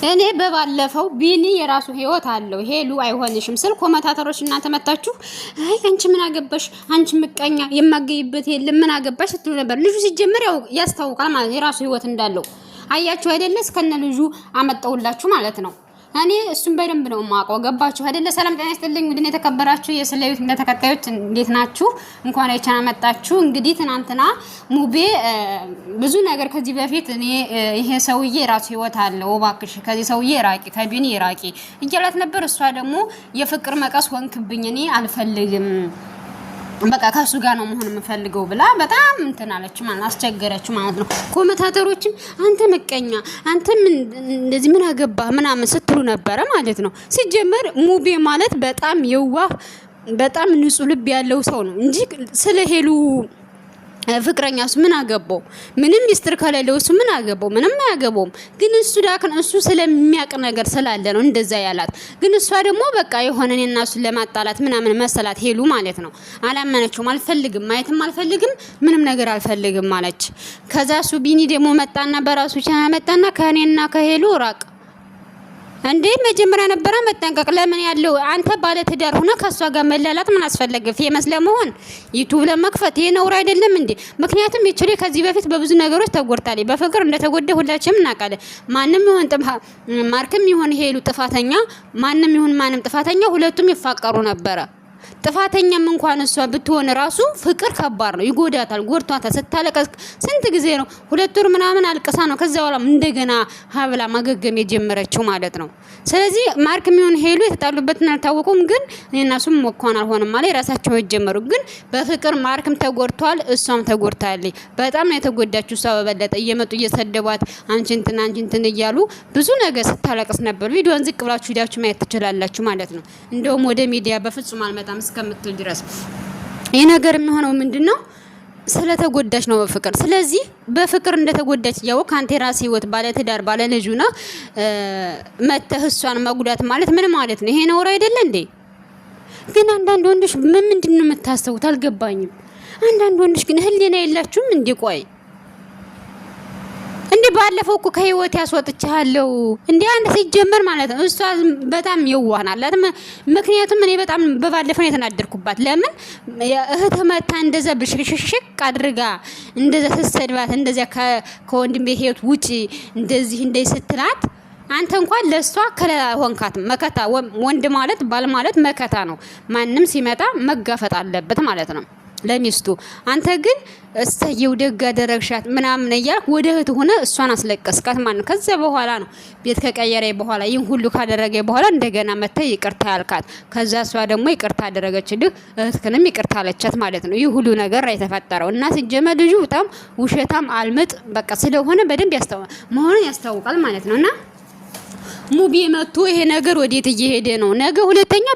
እኔ በባለፈው ቢኒ የራሱ ህይወት አለው ሄሉ አይሆንሽም ስል ኮመንታተሮች እናንተ መጣችሁ አይ አንቺ ምን አገባሽ አንቺ ምቀኛ የማገይበት የለም ምን አገባሽ ስትሉ ነበር። ልጁ ሲጀመር ያስታውቃል ማለት የራሱ ህይወት እንዳለው አያችሁ አይደለ? እስከነ ልጁ አመጣውላችሁ ማለት ነው። እኔ እሱን በደንብ ነው ማቆ ገባችሁ አይደለ? ሰላም ጤና ይስጥልኝ። ውድና የተከበራችሁ የስለዩት ተከታዮች እንዴት ናችሁ? እንኳን አይቻና መጣችሁ። እንግዲህ ትናንትና ሙቤ ብዙ ነገር ከዚህ በፊት እኔ ይሄ ሰውዬ ራሱ ህይወት አለው እባክሽ ከዚህ ሰውዬ ራቂ ከቢኒ ራቂ እያላት ነበር። እሷ ደግሞ የፍቅር መቀስ ሆንክብኝ እኔ አልፈልግም በቃ ከሱ ጋር ነው መሆን የምፈልገው ብላ በጣም እንትን አለች ማለት አስቸገረች ማለት ነው። ኮመንታተሮችም አንተ መቀኛ አንተ ምን እንደዚህ ምን አገባ ምናምን ስትሉ ነበረ ማለት ነው። ሲጀመር ሙቤ ማለት በጣም የዋህ በጣም ንጹህ ልብ ያለው ሰው ነው እንጂ ስለ ሄሉ ፍቅረኛስ ምን አገባው? ምንም ሚስጥር ከሌለው እሱ ምን አገባው? ምንም አያገባውም። ግን እሱ ዳክን እሱ ስለሚያቅ ነገር ስላለ ነው እንደዛ ያላት። ግን እሷ ደግሞ በቃ የሆነ እኔና እሱን ለማጣላት ምናምን መሰላት ሄሉ ማለት ነው። አላመነችውም። አልፈልግም ማየትም አልፈልግም ምንም ነገር አልፈልግም ማለች። ከዛ እሱ ቢኒ ደግሞ መጣና በራሱ ቻና መጣና ከኔና ከሄሉ ራቅ እንዴ መጀመሪያ ነበር መጠንቀቅ። ለምን ያለው አንተ ባለ ትዳር ሆነ ከሷ ጋር መላላት ምን አስፈለገ? ፌመስ ለመሆን ዩቲዩብ ለመክፈት ይሄ ነውር አይደለም እንዴ? ምክንያቱም ይችላል ከዚህ በፊት በብዙ ነገሮች ተጎድታለች። በፍቅር እንደተጎደ ሁላችንም እናውቃለን። ማንም ይሁን ማርክም ይሁን ሄሉ ጥፋተኛ ማንም ይሁን ማንም ጥፋተኛ ሁለቱም ይፋቀሩ ነበረ። ጥፋተኛም እንኳን እሷ ብትሆን ራሱ ፍቅር ከባድ ነው ይጎዳታል። ጎርቷታል። ስታለቀስ ስንት ጊዜ ነው 2 ወር ምናምን አልቀሳ ነው ከዛ በኋላ እንደገና ሀብላ ማገገም የጀመረችው ማለት ነው። ስለዚህ ማርክም ይሁን ሄሉ የተጣሉበትን አልታወቁም። ግን እነሱም ወኳን አልሆነም ማለት ራሳቸው ጀመሩ። ግን በፍቅር ማርክም ተጎድቷል እሷም ተጎድታለች። በጣም ነው የተጎዳችው። እሷ በበለጠ እየመጡ እየሰደቧት አንቺ እንትን እያሉ ብዙ ነገር ስታለቅስ ነበር። ቪዲዮን ዝቅ ብላችሁ ሄዳችሁ ማየት ትችላላችሁ ማለት ነው። እንደውም ወደ ሚዲያ በፍጹም አልመጣም እስከምትል ድረስ ይሄ ነገር የሚሆነው ምንድነው? ስለተጎዳች ነው በፍቅር። ስለዚህ በፍቅር እንደተጎዳች ያው ካንተ ራስ ህይወት ባለ ትዳር ባለ ልጁና መተህ እሷን መጉዳት ማለት ምን ማለት ነው? ይሄ ነው አይደለ እንዴ? ግን አንዳንድ ወንዶች ምንድነው የምታስቡት አልገባኝም። አንዳንድ ወንዶች ግን ህሊና የላችሁም እንዴ? ቆይ እንዴ ባለፈው እኮ ከህይወት ያስወጥቻለሁ እንዴ አንድ ሲጀመር ማለት ነው። እሷ በጣም የዋህናላት። ምክንያቱም እኔ በጣም በባለፈው ነው የተናደርኩባት። ለምን እህት መታ እንደዛ ብሽሽሽቅ አድርጋ እንደዛ ተሰድባት እንደዛ ከወንድም ቤት ህይወት ውጪ እንደዚህ ስትላት አንተ እንኳን ለሷ ከለላ ሆንካት መከታ። ወንድ ማለት ባል ማለት መከታ ነው። ማንም ሲመጣ መጋፈጥ አለበት ማለት ነው ለሚስቱ። አንተ ግን እስተየው ደግ አደረግሻት ምናምን እያልክ ወደ እህት ሆነ እሷን አስለቀስካት ማለት ነው። ከዛ በኋላ ነው ቤት ከቀየረኝ በኋላ ይሄን ሁሉ ካደረገኝ በኋላ እንደገና መተ ይቅርታ ያልካት። ከዛ እሷ ደግሞ ይቅርታ አደረገችልህ እህትከንም ይቅርታ አለቻት ማለት ነው። ይሄ ሁሉ ነገር የተፈጠረው እና ሲጀመር ልጁ በጣም ውሸታም አልመጥ በቃ ስለሆነ በደንብ መሆኑን ያስታውቃል ማለት ነውና ሙቤ መጥቶ ይሄ ነገር ወዴት እየሄደ ነው? ነገ ሁለተኛ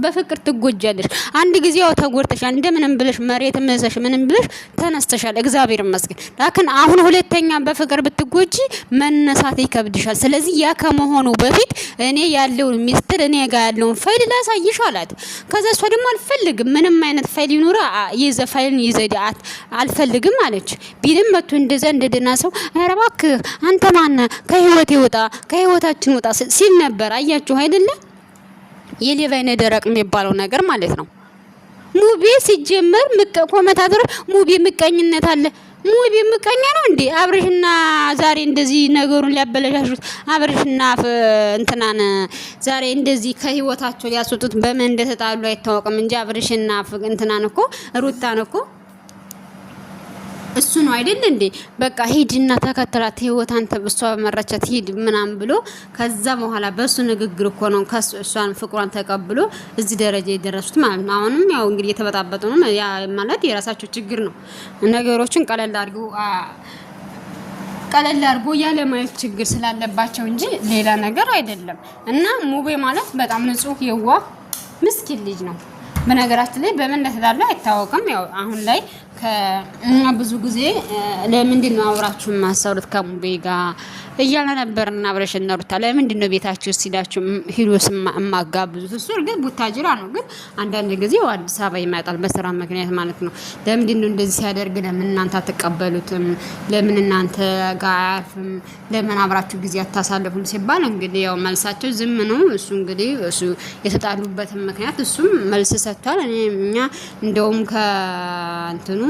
በፍቅር ትጎጃለሽ። አንድ ጊዜ ያው ተጎድተሻል እንደምንም ብለሽ መሬት መዘሽ ምንም ብለሽ ተነስተሻል እግዚአብሔር ይመስገን። ላኪን አሁን ሁለተኛ በፍቅር ብትጎጂ መነሳት ይከብድሻል። ስለዚህ ያ ከመሆኑ በፊት እኔ ያለው ሚስጥር እኔ ጋር ያለው ፋይል ላሳይሽ አላት። ከዛ እሷ ደግሞ አልፈልግም ምንም አይነት ፋይል ይኑራ ይዘ ፋይልን ይዘዳት አልፈልግም አለች። ቢልም መጥቶ እንደዛ እንደደና ሰው ኧረ እባክህ አንተ ማን ከህይወት ይወጣ ከህይወታችን ወጣ ሲል ነበር። አያችሁ አይደለ? የሌቫይነ ደረቅ የሚባለው ነገር ማለት ነው። ሙቤ ሲጀመር ኮመንታተር ሙቤ ምቀኝነት አለ። ሙቤ ምቀኛ ነው እንዴ? አብርሽና ዛሬ እንደዚህ ነገሩን ሊያበለሻሹት አብርሽና እንትናን ዛሬ እንደዚህ ከህይወታቸው ያስወጡት በምን እንደተጣሉ አይታወቅም እንጂ አብርሽና እንትናን እኮ ሩታን እኮ እሱ ነው አይደል እንዴ? በቃ ሂድና ተከተላት ህይወት አንተ በሷ መረቻት ሂድ ምናም ብሎ ከዛ በኋላ በሱ ንግግር እኮ ነው እሷን ፍቅሯን ተቀብሎ እዚህ ደረጃ የደረሱት ማለት ነው። አሁንም ያው እንግዲህ የተበጣበጡ ነው ያ ማለት የራሳቸው ችግር ነው። ነገሮችን ቀለል አድርጎ ያለ ማየት ችግር ስላለባቸው እንጂ ሌላ ነገር አይደለም። እና ሙቤ ማለት በጣም ንጹህ የዋህ ምስኪን ልጅ ነው። በነገራችን ላይ በምን እንደተጣሉ አይታወቅም። ያው አሁን ላይ ብዙ ጊዜ ለምንድን ነው አብራችሁ ማሰሩት ከሙቤ ጋር እያለ ነበርና አብረሽና ሩታ ለምንድን ነው ቤታችሁ ሲላችሁ ሂዶስ ማጋብዙት? እሱ እርግጥ ቡታጅራ ነው፣ ግን አንዳንድ ጊዜ አዲስ አበባ ይመጣል በስራ ምክንያት ማለት ነው። ለምንድን ነው እንደዚህ ሲያደርግ ለምን እናንተ አትቀበሉትም? ለምን እናንተ ጋር አያርፍም? ለምን አብራችሁ ጊዜ አታሳልፉም ሲባል እንግዲህ ያው መልሳቸው ዝም ነው። እሱ እንግዲህ እሱ የተጣሉበትን ምክንያት እሱም መልስ ሰጥቷል። እኛ እንደውም ከእንትኑ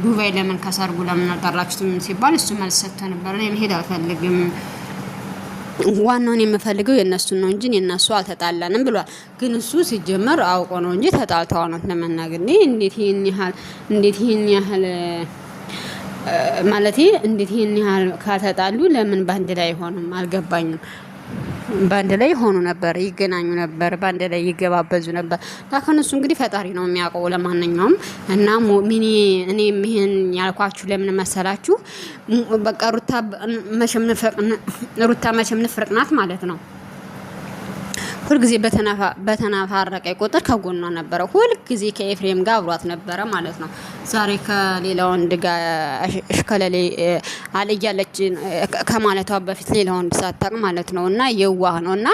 ዱባይ ለምን ከሰርጉ ለምን አልጠራችሁትም ሲባል እሱ መልስ ሰጥቶ ነበር። እኔ መሄድ አልፈልግም፣ ዋናውን የምፈልገው የነሱን ነው እንጂ የነሱ አልተጣላንም ብሏል። ግን እሱ ሲጀመር አውቆ ነው እንጂ ተጣልተው ነው ለመናገር። እንዴት ይሄን ያህል ማለቴ እንዴት ይሄን ያህል ከተጣሉ ለምን ባንድ ላይ አይሆንም? አልገባኝም። ባንድ ላይ ሆኑ ነበር፣ ይገናኙ ነበር፣ ባንድ ላይ ይገባበዙ ነበር። ላከን እሱ እንግዲህ ፈጣሪ ነው የሚያውቀው። ለማንኛውም እና ሚኒ እኔ ይሄን ያልኳችሁ ለምን መሰላችሁ? በቃ ሩታ መቼም ንፍርቅ ናት ማለት ነው። ሁልጊዜ በተናፋረቀ ቁጥር ከጎኗ ነበረ። ሁልጊዜ ከኤፍሬም ጋር አብሯት ነበረ ማለት ነው። ዛሬ ከሌላ ወንድ ጋር እሽከለሌ አልያለች ከማለቷ በፊት ሌላ ወንድ ሳታቅ ማለት ነው። እና የዋህ ነው እና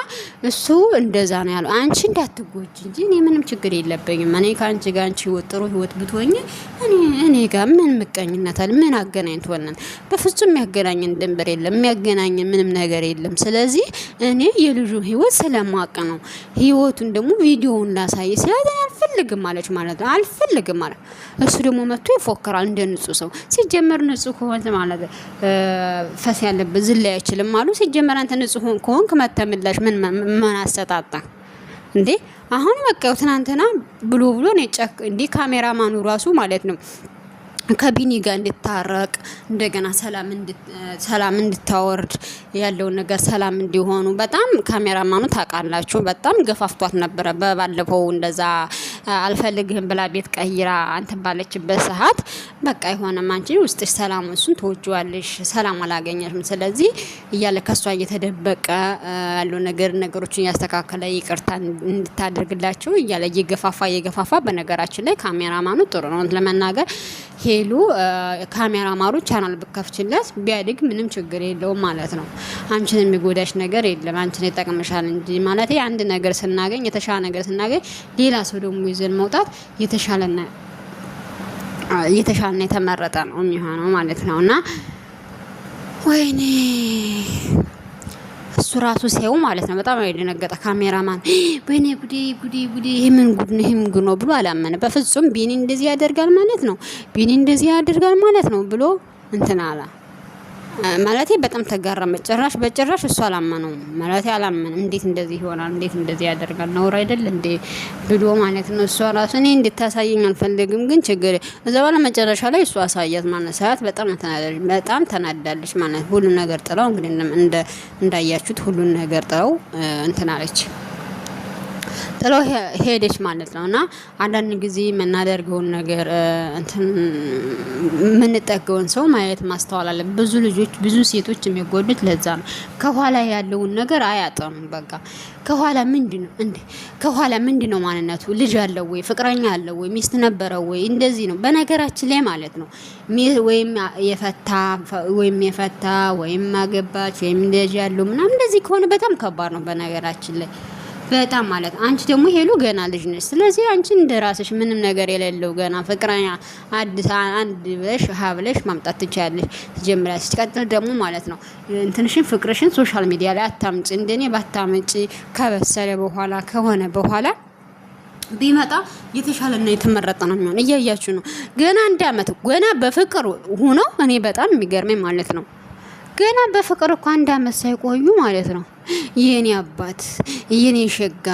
እሱ እንደዛ ነው ያለው። አንቺ እንዳትጎጂ እንጂ እኔ ምንም ችግር የለብኝም። እኔ ከአንቺ ጋር አንቺ ጥሩ ህይወት ብትሆኝ እኔ ጋር ምን ምቀኝነት አለ? ምን አገናኝቶን? በፍጹም የሚያገናኝን ድንበር የለም፣ የሚያገናኝን ምንም ነገር የለም። ስለዚህ እኔ የልጁ ህይወት ስለማቅ ነው ህይወቱን ደግሞ ቪዲዮውን ላሳይ ሲላት አልፈልግም ማለች ማለት ነው። አልፈልግም ማለት እሱ ደግሞ መጥቶ ይፎክራል እንደ ንጹህ ሰው። ሲጀመር ንጹህ ከሆነ ማለት ፈስ ያለበት ዝላይ አይችልም አሉ። ሲጀመር አንተ ንጹህ ከሆንክ መተምላሽ ምን አሰጣጣ እንዴ? አሁን በቃ ትናንትና ብሎ ነው ጨክ እንዴ ካሜራማኑ ራሱ ማለት ነው ከቢኒ ጋር እንድታረቅ እንደገና ሰላም እንድታወርድ ያለውን ነገር ሰላም እንዲሆኑ በጣም ካሜራማኑ ታውቃላችሁ፣ በጣም ገፋፍቷት ነበረ። በባለፈው እንደዛ አልፈልግህም ብላ ቤት ቀይራ አንተ ባለችበት ሰዓት በቃ የሆነም አንቺ ውስጥሽ ሰላም እሱን ተወጂዋለሽ፣ ሰላም አላገኘሽም። ስለዚህ እያለ ከሷ እየተደበቀ ያለው ነገሮችን ያስተካከለ ይቅርታ እንድታደርግላችሁ እያለ እየገፋፋ በነገራችን ላይ ካሜራማኑ ጥሩ ነው ለመናገር ሄሉ ካሜራማኑ ቻናል ብከፍችለት ቢያድግ ምንም ችግር የለውም ማለት ነው። አንቺን የሚጎዳሽ ነገር የለም፣ አንቺን ይጠቅምሻል እንጂ ማለት አንድ ነገር ስናገኝ የተሻለ ነገር ስናገኝ ሌላ ሰው ደግሞ ይዘን መውጣት የተሻለና የተመረጠ ነው የሚሆነው ማለት ነውና ወይኔ እሱ ራሱ ሲያዩ ማለት ነው በጣም የደነገጠ ካሜራማን ወይኔ ጉዴ ይሄ ምን ጉድ ነው ብሎ አላመነ በፍጹም። ቢኒ እንደዚህ ያደርጋል ማለት ነው ብሎ እንትን አላ ማለት በጣም ተጋረመ። በጭራሽ እሱ አላመነው ማለት አላመነም። እንዴት እንደዚህ ይሆናል? እንዴት እንደዚህ ያደርጋል? ነውር አይደል እንዴ ብሎ ማለት ነው። እሱ ራሱ እኔ እንድታሳየኝ አልፈልግም፣ ግን ችግር እዛ በኋላ መጨረሻ ላይ እሱ አሳያት ማለት ሰዓት በጣም ተናዳለች ማለት ሁሉ ነገር ጥላው እንግዲህ እንዳያችሁት ሁሉ ነገር ጥላው እንትን አለች ጥላው ሄደች ማለት ነውና አንዳንድ ጊዜ መናደርገውን ነገር እንትን ምንጠገውን ሰው ማየት ማስተዋል አለ። ብዙ ልጆች ብዙ ሴቶች የሚጎዱት ለዛ ነው። ከኋላ ያለውን ነገር አያጠኑ። በቃ ከኋላ ምንድነው ማንነቱ? ልጅ አለው ወይ? ፍቅረኛ አለው ወይ? ሚስት ነበረው ወይ? እንደዚህ ነው በነገራችን ላይ ማለት ነው። ወይም የፈታ ወይም ማገባች ወይም ልጅ ያለው ምናምን እንደዚህ ከሆነ በጣም ከባድ ነው በነገራችን ላይ በጣም ማለት አንቺ ደግሞ ሄሉ ገና ልጅ ነሽ። ስለዚህ አንቺ እንደራስሽ ምንም ነገር የሌለው ገና ፍቅረኛ አዲስ አንድ ብለሽ ማምጣት ትችያለሽ ትጀምራለሽ። ሲቀጥል ደግሞ ማለት ነው እንትንሽን ፍቅርሽን ሶሻል ሚዲያ ላይ አታምጪ። እንደኔ ባታምጪ ከበሰለ በኋላ ከሆነ በኋላ ቢመጣ የተሻለና የተመረጠ ነው የሚሆን። እያያችሁ ነው ገና አንድ አመት ገና በፍቅር ሆኖ እኔ በጣም የሚገርመኝ ማለት ነው ገና በፍቅር እኮ አንድ አመት ሳይቆዩ ማለት ነው የኔ አባት የኔ ሸጋ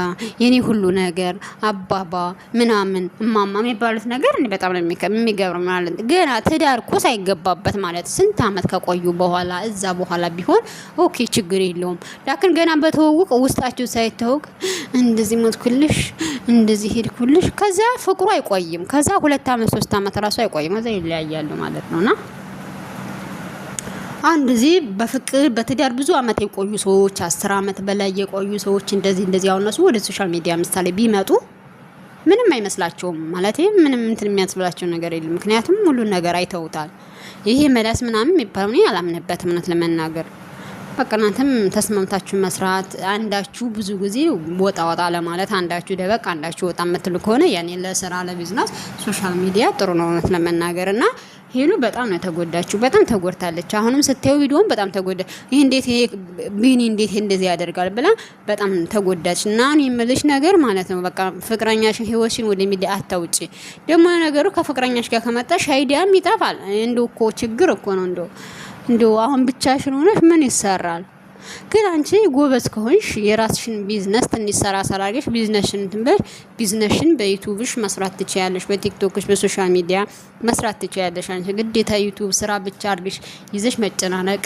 የኔ ሁሉ ነገር አባባ ምናምን እማማ የሚባሉት ነገር እኔ በጣም ነው የሚገርም ማለት ገና ትዳር እኮ ሳይገባበት ማለት ስንት አመት ከቆዩ በኋላ እዛ በኋላ ቢሆን ኦኬ ችግር የለውም። ላኪን ገና በተወውቅ ውስጣቸው ሳይተውቅ እንደዚህ ሞትኩልሽ እንደዚህ ሄድኩልሽ ከዛ ፍቅሩ አይቆይም። ከዛ 2 አመት 3 አመት ራሱ አይቆይም። ከዛ ይለያያሉ ማለት ነውና አንድ ጊዜ በፍቅር በትዳር ብዙ አመት የቆዩ ሰዎች 10 አመት በላይ የቆዩ ሰዎች እንደዚህ አሁን እነሱ ወደ ሶሻል ሚዲያ ምሳሌ ቢመጡ ምንም አይመስላቸውም ማለት ምንም እንትን የሚያስብላቸው ነገር የለም። ምክንያቱም ሁሉን ነገር አይተውታል። ይሄ መላስ ምናምን የሚባለው እኔ አላምንበትም እውነት ለመናገር። በቃ እናንተም ተስማምታችሁ መስራት፣ አንዳችሁ ብዙ ጊዜ ወጣ ወጣ ለማለት አንዳችሁ ደበቅ አንዳችሁ ወጣ የምትሉ ከሆነ ያኔ ለስራ ለቢዝነስ ሶሻል ሚዲያ ጥሩ ነው እውነት ለመናገር። እና ሄሉ በጣም ነው ተጎዳችሁ፣ በጣም ተጎድታለች። አሁንም ስታዩ ቪዲዮውን በጣም ተጎዳ። ይሄ እንዴት ይሄ ቢኒ እንዴት እንደዚህ ያደርጋል ብላ በጣም ተጎዳች። እና እኔ የምልሽ ነገር ማለት ነው በቃ ፍቅረኛሽን ህይወትሽን ወደ ሚዲያ አታውጪ። ደግሞ ነገሩ ከፍቅረኛሽ ጋር ከመጣሽ አይዲያም ይጠፋል። እንደው እኮ ችግር እኮ ነው እንደው አሁን ብቻሽን ሆነሽ ምን ይሰራል? ግን አንቺ ጎበዝ ከሆንሽ የራስሽን ቢዝነስ ትንሽ ሰራ አድርገሽ ቢዝነስሽን ትንበሽ ቢዝነስሽን በዩቲዩብሽ መስራት ትችያለሽ፣ በቲክቶክሽ በሶሻል ሚዲያ መስራት ትችያለሽ። አንቺ ግዴታ ዩቲዩብ ስራ ብቻ አድርገሽ ይዘሽ መጨናነቅ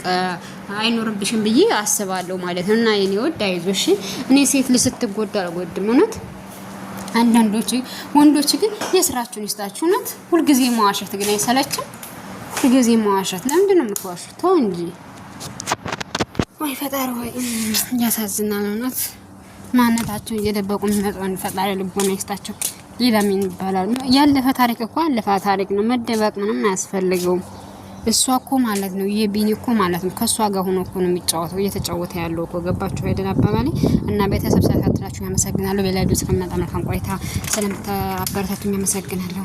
አይኖርብሽም ብዬ አስባለሁ ማለት ነው። እና የኔ ወድ አይዞሽ። እኔ ሴት ልጅ ስትጎዳ አልጎድም እውነት። አንዳንዶች ወንዶች ግን የስራችሁን ይስጣችሁ እውነት። ሁልጊዜ መዋሸት ግን አይሰለችም? ሁልጊዜ መዋሸት ለምንድን ነው የምትዋሹት? ተው እንጂ ወይ ፈጣሪ ወይ ያሳዝናል እውነት። ማንነታቸውን እየደበቁ የሚመጣውን ፈጣሪ ልቦና ይስጣቸው። ሌላ ምን ይባላል? ያለፈ ታሪክ እኮ አለፈ ታሪክ ነው። መደበቅ ምንም አያስፈልገውም። እሷ እኮ ማለት ነው የቢኒ እኮ ማለት ነው ከሷ ጋር ሆኖ እኮ ነው የሚጫወተው እየተጫወተ ያለው እኮ ገባችሁ አይደል አባባሌ? እና ቤተሰብ ሰላም ታላችሁ ያመሰግናለሁ። በሌላ ቪዲዮ እስከምንመጣ መልካም ቆይታ። ስለምታበረታቱኝ ያመሰግናለሁ።